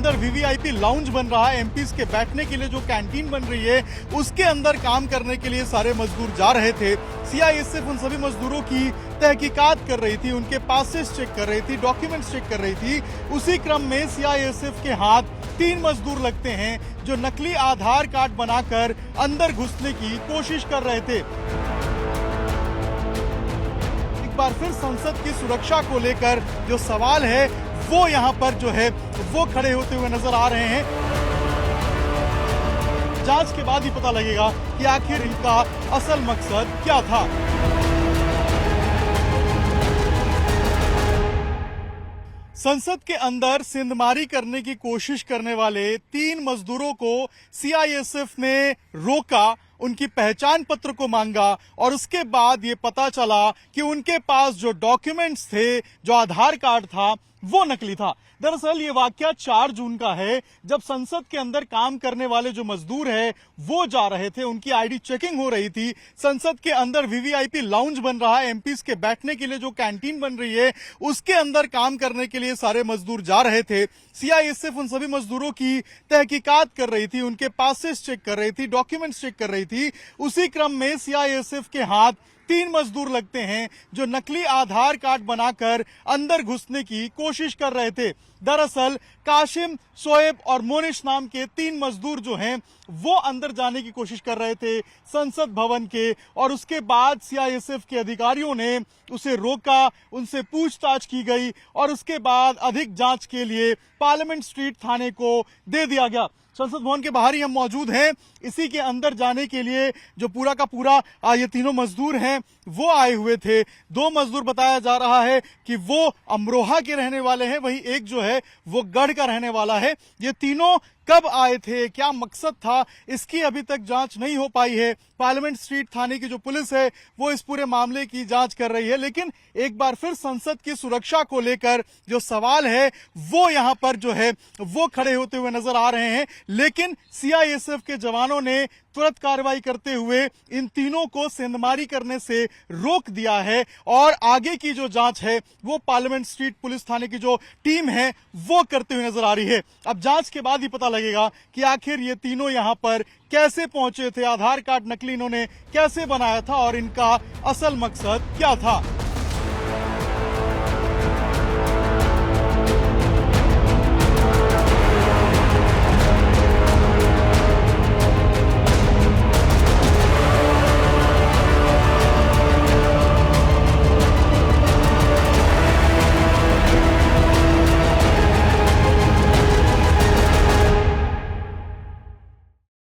अंदर VVIP lounge बन रहा है, एमपीज के बैठने के लिए जो कैंटीन बन रही है उसके अंदर काम करने के लिए सारे मजदूर जा रहे थे। सीआईएसएफ उन सभी मजदूरों की तहकीकात कर रही थी, उनके पासेस चेक कर रही थी, डॉक्यूमेंट्स चेक कर रही थी। उसी क्रम में सीआईएसएफ के हाथ 3 मजदूर लगते हैं जो नकली आधार कार्ड बनाकर अंदर घुसने की कोशिश कर रहे थे। एक बार फिर संसद की सुरक्षा को लेकर जो सवाल है वो यहाँ पर जो है वो खड़े होते हुए नजर आ रहे हैं। जांच के बाद ही पता लगेगा कि आखिर इनका असल मकसद क्या था। संसद के अंदर सिंधमारी करने की कोशिश करने वाले 3 मजदूरों को सीआईएसएफ ने रोका, उनकी पहचान पत्र को मांगा और उसके बाद ये पता चला कि उनके पास जो डॉक्यूमेंट्स थे, जो आधार कार्ड था, वो नकली था। दरअसल ये वाकया 4 जून का है, जब संसद के अंदर काम करने वाले जो मजदूर हैं वो जा रहे थे, उनकी आईडी चेकिंग हो रही थी। संसद के अंदर वीवीआईपी लाउंज बन रहा है, एमपीज के बैठने के लिए जो कैंटीन बन रही है उसके अंदर काम करने के लिए सारे मजदूर जा रहे थे। सीआईएसएफ उन सभी मजदूरों की तहकीकात कर रही थी, उनके पासेस चेक कर रही थी, डॉक्यूमेंट्स चेक कर रही थी। उसी क्रम में सीआईएसएफ के हाथ 3 मजदूर लगते हैं जो नकली आधार कार्ड बनाकर अंदर घुसने की कोशिश कर रहे थे। दरअसल काशिम, शोएब और मोनिश नाम के 3 मजदूर जो हैं वो अंदर जाने की कोशिश कर रहे थे संसद भवन के, और उसके बाद सीआईएसएफ के अधिकारियों ने उसे रोका, उनसे पूछताछ की गई और उसके बाद अधिक जांच के लिए पार्लियामेंट स्ट्रीट थाने को दे दिया गया। संसद भवन के बाहर ही हम मौजूद हैं। इसी के अंदर जाने के लिए जो पूरा का पूरा ये तीनों मजदूर हैं वो आए हुए थे। 2 मजदूर बताया जा रहा है कि वो अमरोहा के रहने वाले हैं, वहीं एक जो है वो गढ़ का रहने वाला है। ये तीनों कब आए थे, क्या मकसद था, इसकी अभी तक जांच नहीं हो पाई है। पार्लियामेंट स्ट्रीट थाने की जो पुलिस है वो इस पूरे मामले की जांच कर रही है। लेकिन एक बार फिर संसद की सुरक्षा को लेकर जो सवाल है वो यहाँ पर जो है वो खड़े होते हुए नजर आ रहे हैं। लेकिन सीआईएसएफ के जवानों ने तुरंत कार्रवाई करते हुए इन तीनों को सेंधमारी करने से रोक दिया है और आगे की जो जांच है वो पार्लियामेंट स्ट्रीट पुलिस थाने की जो टीम है वो करते हुए नजर आ रही है। अब जांच के बाद ही पता लगेगा कि आखिर ये तीनों यहाँ पर कैसे पहुंचे थे, आधार कार्ड नकली इन्होंने कैसे बनाया था और इनका असल मकसद क्या था।